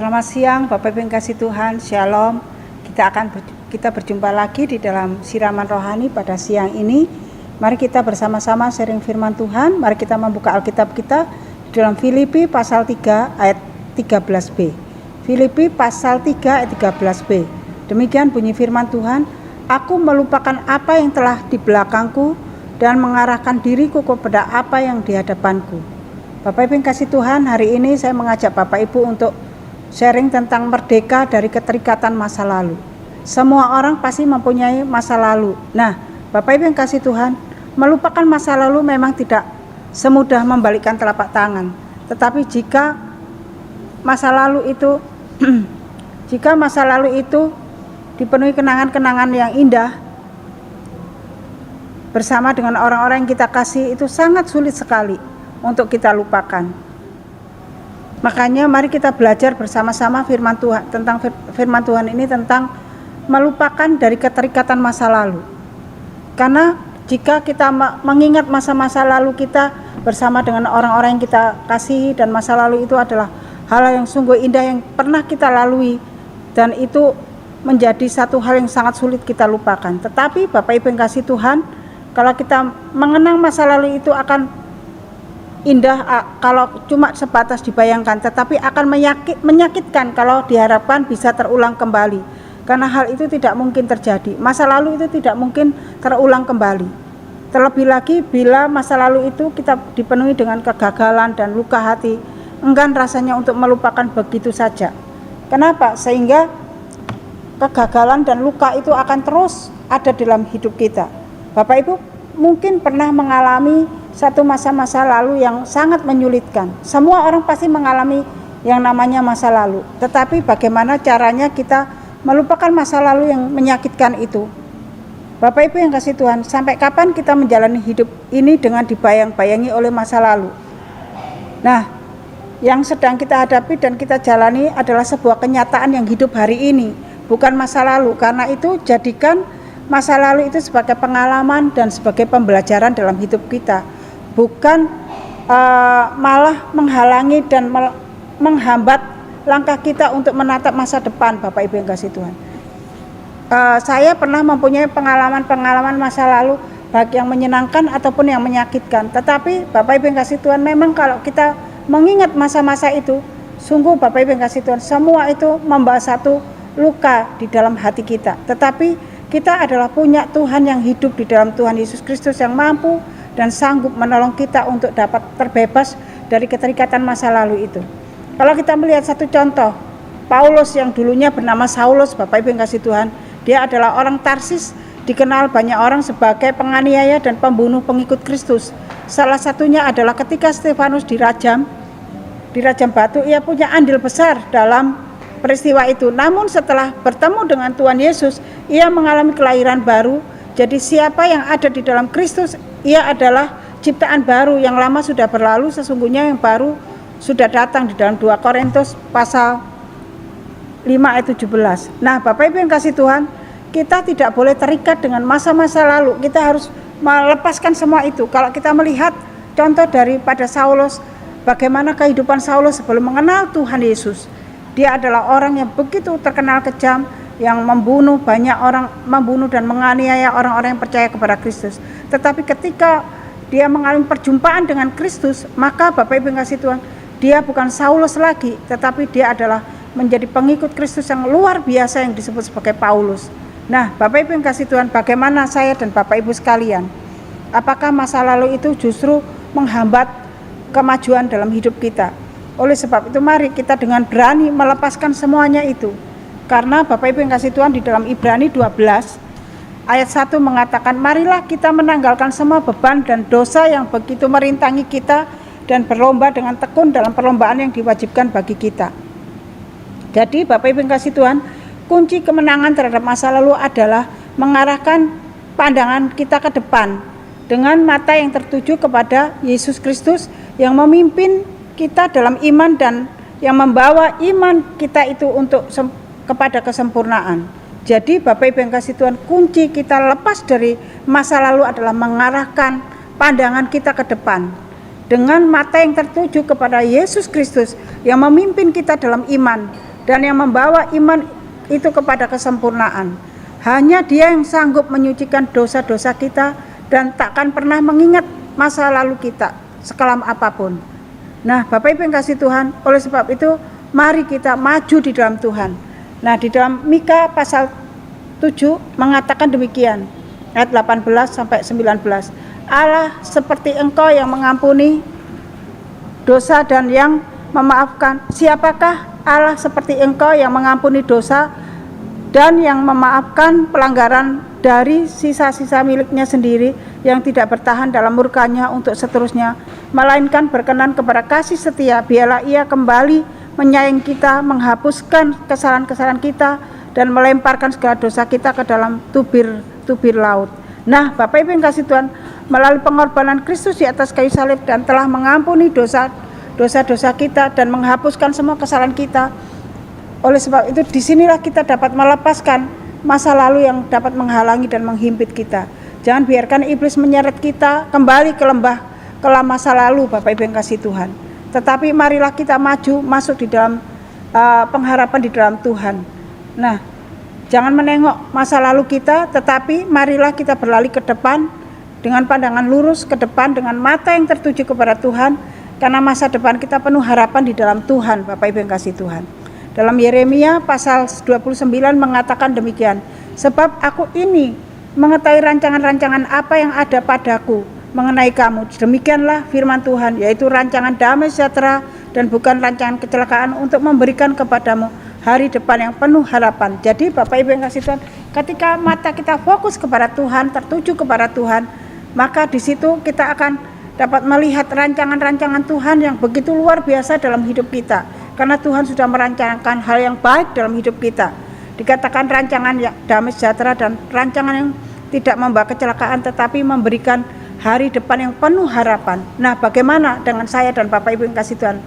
Selamat siang Bapak Ibu yang kasih Tuhan, Shalom. Kita berjumpa lagi di dalam siraman rohani pada siang ini. Mari kita bersama-sama sharing firman Tuhan. Mari kita membuka Alkitab kita di dalam Filipi pasal 3 ayat 13b. Filipi pasal 3 ayat 13b. Demikian bunyi firman Tuhan, aku melupakan apa yang telah di belakangku dan mengarahkan diriku kepada apa yang di hadapanku. Bapak Ibu yang kasih Tuhan, hari ini saya mengajak Bapak Ibu untuk sharing tentang merdeka dari keterikatan masa lalu. Semua orang pasti mempunyai masa lalu. Nah, Bapak Ibu yang kasih Tuhan, melupakan masa lalu memang tidak semudah membalikkan telapak tangan. Tetapi jika masa lalu itu dipenuhi kenangan-kenangan yang indah bersama dengan orang-orang yang kita kasih, itu sangat sulit sekali untuk kita lupakan. Makanya mari kita belajar bersama-sama firman Tuhan, tentang firman Tuhan ini tentang melupakan dari keterikatan masa lalu. Karena jika kita mengingat masa-masa lalu kita bersama dengan orang-orang yang kita kasihi, dan masa lalu itu adalah hal yang sungguh indah yang pernah kita lalui, dan itu menjadi satu hal yang sangat sulit kita lupakan. Tetapi Bapak Ibu yang kasih Tuhan, kalau kita mengenang masa lalu itu akan indah kalau cuma sebatas dibayangkan, tetapi akan menyakitkan kalau diharapkan bisa terulang kembali, karena hal itu tidak mungkin terjadi. Masa lalu itu tidak mungkin terulang kembali, terlebih lagi bila masa lalu itu kita dipenuhi dengan kegagalan dan luka hati, enggan rasanya untuk melupakan begitu saja. Kenapa? Sehingga kegagalan dan luka itu akan terus ada dalam hidup kita. Bapak Ibu mungkin pernah mengalami satu masa-masa lalu yang sangat menyulitkan. Semua orang pasti mengalami yang namanya masa lalu. Tetapi bagaimana caranya kita melupakan masa lalu yang menyakitkan itu? Bapak Ibu yang kasih Tuhan, sampai kapan kita menjalani hidup ini dengan dibayang-bayangi oleh masa lalu? Nah, yang sedang kita hadapi dan kita jalani adalah sebuah kenyataan yang hidup hari ini, bukan masa lalu. Karena itu jadikan masa lalu itu sebagai pengalaman dan sebagai pembelajaran dalam hidup kita, bukan malah menghalangi dan menghambat langkah kita untuk menatap masa depan. Bapak Ibu yang kasih Tuhan, saya pernah mempunyai pengalaman masa lalu, baik yang menyenangkan ataupun yang menyakitkan. Tetapi Bapak Ibu yang kasih Tuhan, memang kalau kita mengingat masa-masa itu, sungguh Bapak Ibu yang kasih Tuhan, semua itu membawa satu luka di dalam hati kita. Tetapi kita adalah punya Tuhan yang hidup di dalam Tuhan Yesus Kristus, yang mampu dan sanggup menolong kita untuk dapat terbebas dari keterikatan masa lalu itu. Kalau kita melihat satu contoh, Paulus yang dulunya bernama Saulus, Bapak Ibu yang kasih Tuhan, dia adalah orang Tarsis, dikenal banyak orang sebagai penganiaya dan pembunuh pengikut Kristus. Salah satunya adalah ketika Stefanus dirajam batu, ia punya andil besar dalam peristiwa itu. Namun setelah bertemu dengan Tuhan Yesus, ia mengalami kelahiran baru. Jadi siapa yang ada di dalam Kristus, ia adalah ciptaan baru, yang lama sudah berlalu, sesungguhnya yang baru sudah datang, di dalam 2 Korintus pasal 5 ayat 17. Nah, Bapak Ibu yang kasih Tuhan, kita tidak boleh terikat dengan masa-masa lalu. Kita harus melepaskan semua itu. Kalau kita melihat contoh daripada Saulus, bagaimana kehidupan Saulus sebelum mengenal Tuhan Yesus. Dia adalah orang yang begitu terkenal kejam, yang membunuh banyak orang, membunuh dan menganiaya orang-orang yang percaya kepada Kristus. Tetapi ketika dia mengalami perjumpaan dengan Kristus, maka Bapak Ibu yang kasih Tuhan, dia bukan Saulus lagi, tetapi dia adalah menjadi pengikut Kristus yang luar biasa yang disebut sebagai Paulus. Nah, Bapak Ibu yang kasih Tuhan, bagaimana saya dan Bapak Ibu sekalian? Apakah masa lalu itu justru menghambat kemajuan dalam hidup kita? Oleh sebab itu mari kita dengan berani melepaskan semuanya itu. Karena Bapak Ibu yang kasih Tuhan, di dalam Ibrani 12 ayat 1 mengatakan, marilah kita menanggalkan semua beban dan dosa yang begitu merintangi kita, dan berlomba dengan tekun dalam perlombaan yang diwajibkan bagi kita. Jadi Bapak Ibu yang kasih Tuhan, kunci kemenangan terhadap masa lalu adalah mengarahkan pandangan kita ke depan dengan mata yang tertuju kepada Yesus Kristus yang memimpin kita dalam iman dan yang membawa iman kita itu kepada kesempurnaan. Jadi Bapak Ibu yang kasih Tuhan, kunci kita lepas dari masa lalu adalah mengarahkan pandangan kita ke depan dengan mata yang tertuju kepada Yesus Kristus yang memimpin kita dalam iman dan yang membawa iman itu kepada kesempurnaan. Hanya Dia yang sanggup menyucikan dosa-dosa kita dan takkan pernah mengingat masa lalu kita sekelam apapun. Nah, Bapak Ibu yang kasih Tuhan, oleh sebab itu mari kita maju di dalam Tuhan. Nah, di dalam Mika pasal 7 mengatakan demikian, ayat 18 sampai 19. Allah seperti Engkau yang mengampuni dosa dan yang memaafkan. Siapakah Allah seperti Engkau yang mengampuni dosa dan yang memaafkan pelanggaran dari sisa-sisa miliknya sendiri, yang tidak bertahan dalam murkanya untuk seterusnya, melainkan berkenan kepada kasih setia. Biarlah Ia kembali menyayangi kita, menghapuskan kesalahan-kesalahan kita, dan melemparkan segala dosa kita ke dalam tubir laut. Nah, Bapak Ibu yang kasih Tuhan, melalui pengorbanan Kristus di atas kayu salib dan telah mengampuni dosa-dosa kita dan menghapuskan semua kesalahan kita. Oleh sebab itu disinilah kita dapat melepaskan masa lalu yang dapat menghalangi dan menghimpit kita. Jangan biarkan iblis menyeret kita kembali ke kelam masa lalu, Bapak Ibu yang kasih Tuhan. Tetapi marilah kita maju masuk di dalam pengharapan di dalam Tuhan. Nah, jangan menengok masa lalu kita, tetapi marilah kita berlari ke depan dengan pandangan lurus ke depan, dengan mata yang tertuju kepada Tuhan, karena masa depan kita penuh harapan di dalam Tuhan, Bapak Ibu yang kasih Tuhan. Dalam Yeremia pasal 29 mengatakan demikian, sebab aku ini mengetahui rancangan-rancangan apa yang ada padaku mengenai kamu. Demikianlah firman Tuhan, yaitu rancangan damai sejahtera dan bukan rancangan kecelakaan, untuk memberikan kepadamu hari depan yang penuh harapan. Jadi Bapak Ibu yang kasih Tuhan, ketika mata kita fokus kepada Tuhan, tertuju kepada Tuhan, maka di situ kita akan dapat melihat rancangan-rancangan Tuhan yang begitu luar biasa dalam hidup kita. Karena Tuhan sudah merancangkan hal yang baik dalam hidup kita. Dikatakan rancangan yang damai sejahtera dan rancangan yang tidak membawa kecelakaan, tetapi memberikan hari depan yang penuh harapan. Nah, bagaimana dengan saya dan Bapak Ibu yang kasih Tuhan?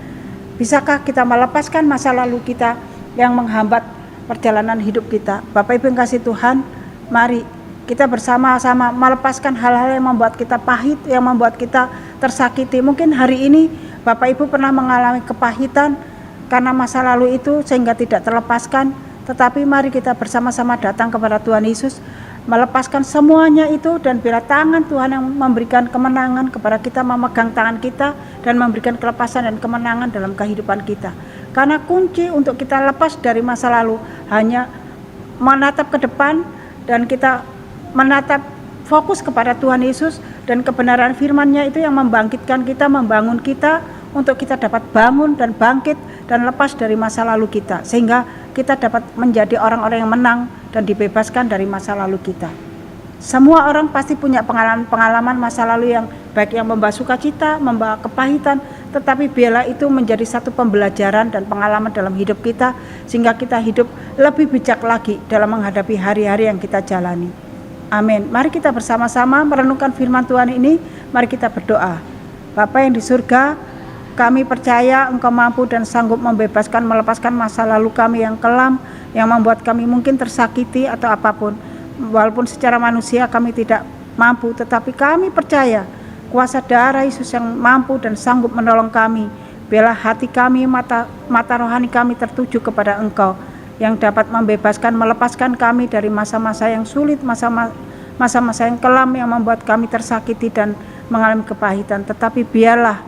Bisakah kita melepaskan masa lalu kita yang menghambat perjalanan hidup kita? Bapak Ibu yang kasih Tuhan, mari kita bersama-sama melepaskan hal-hal yang membuat kita pahit, yang membuat kita tersakiti. Mungkin hari ini Bapak Ibu pernah mengalami kepahitan karena masa lalu itu sehingga tidak terlepaskan, tetapi mari kita bersama-sama datang kepada Tuhan Yesus, melepaskan semuanya itu, dan bila tangan Tuhan yang memberikan kemenangan kepada kita, memegang tangan kita dan memberikan kelepasan dan kemenangan dalam kehidupan kita. Karena kunci untuk kita lepas dari masa lalu hanya menatap ke depan, dan kita menatap fokus kepada Tuhan Yesus dan kebenaran firman-Nya itu yang membangkitkan kita, membangun kita untuk kita dapat bangun dan bangkit dan lepas dari masa lalu kita, sehingga kita dapat menjadi orang-orang yang menang dan dibebaskan dari masa lalu kita. Semua orang pasti punya pengalaman masa lalu yang baik, yang membawa sukacita, membawa kepahitan, tetapi biarlah itu menjadi satu pembelajaran dan pengalaman dalam hidup kita, sehingga kita hidup lebih bijak lagi dalam menghadapi hari-hari yang kita jalani. Amin. Mari kita bersama-sama merenungkan firman Tuhan ini. Mari kita berdoa. Bapa yang di surga, kami percaya Engkau mampu dan sanggup membebaskan, melepaskan masa lalu kami yang kelam, yang membuat kami mungkin tersakiti atau apapun. Walaupun secara manusia kami tidak mampu, tetapi kami percaya kuasa darah Yesus yang mampu dan sanggup menolong kami. Biarlah hati kami, mata rohani kami tertuju kepada Engkau, yang dapat membebaskan, melepaskan kami dari masa-masa yang sulit, masa-masa yang kelam yang membuat kami tersakiti dan mengalami kepahitan. Tetapi biarlah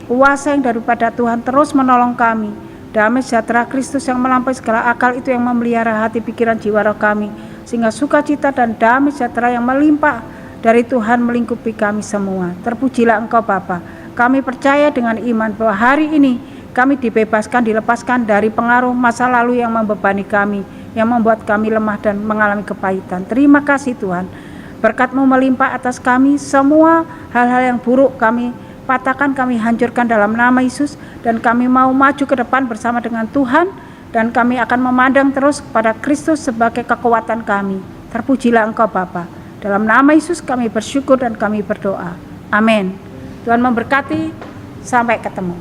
kuasa yang daripada Tuhan terus menolong kami. Damai sejahtera Kristus yang melampaui segala akal itu yang memelihara hati, pikiran, jiwa, roh kami, sehingga sukacita dan damai sejahtera yang melimpah dari Tuhan melingkupi kami semua. Terpujilah Engkau Bapa. Kami percaya dengan iman bahwa hari ini kami dibebaskan, dilepaskan dari pengaruh masa lalu yang membebani kami, yang membuat kami lemah dan mengalami kepahitan. Terima kasih Tuhan. Berkat-Mu melimpah atas kami, semua hal-hal yang buruk kami patahkan, kami hancurkan dalam nama Yesus, dan kami mau maju ke depan bersama dengan Tuhan, dan kami akan memandang terus kepada Kristus sebagai kekuatan kami. Terpujilah Engkau Bapa. Dalam nama Yesus kami bersyukur dan kami berdoa. Amin. Tuhan memberkati. Sampai ketemu.